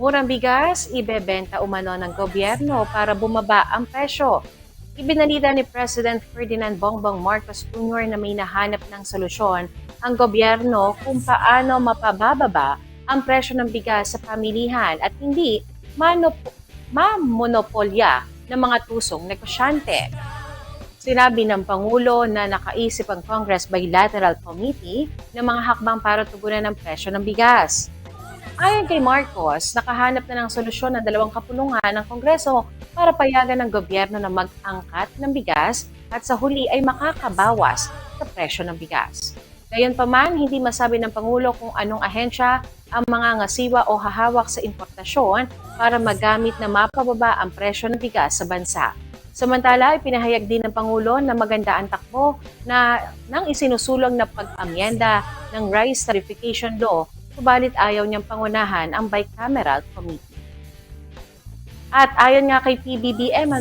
Murang bigas, ibebenta umano ng gobyerno para bumaba ang presyo. Ibinalita ni President Ferdinand Bongbong Marcos Jr. na may nahanap ng solusyon ang gobyerno kung paano mapabababa ang presyo ng bigas sa pamilihan at hindi mamonopolya ng mga tusong negosyante. Sinabi ng Pangulo na nakaisip ang Congress Bilateral Committee ng mga hakbang para tugunan ang presyo ng bigas. Ayon kay Marcos, nakahanap na ng solusyon ng dalawang kapulungan ng Kongreso para payagan ng gobyerno na mag-angkat ng bigas at sa huli ay makakabawas sa presyo ng bigas. Gayunpaman, hindi masabi ng Pangulo kung anong ahensya ang mga ngasiwa o hahawak sa importasyon para magamit na mapababa ang presyo ng bigas sa bansa. Samantala, ipinahayag din ng Pangulo na maganda ang takbo ng isinusulong na pag-amyenda ng Rice Tarification Law, subalit ayaw niyang pangunahan ang bicameral committee. At ayon nga kay PBBM,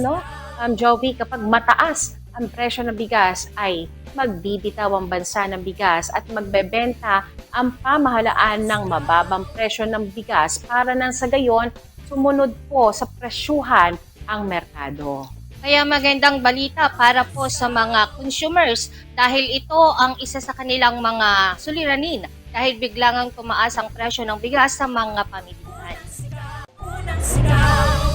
Jovi, kapag mataas ang presyo ng bigas ay magbibitaw ang bansa ng bigas at magbebenta ang pamahalaan ng mababang presyo ng bigas para nang sa gayon sumunod po sa presyuhan ang merkado. Kaya magandang balita para po sa mga consumers dahil ito ang isa sa kanilang mga suliranin dahil biglang tumaas ang presyo ng bigas sa mga pamilya.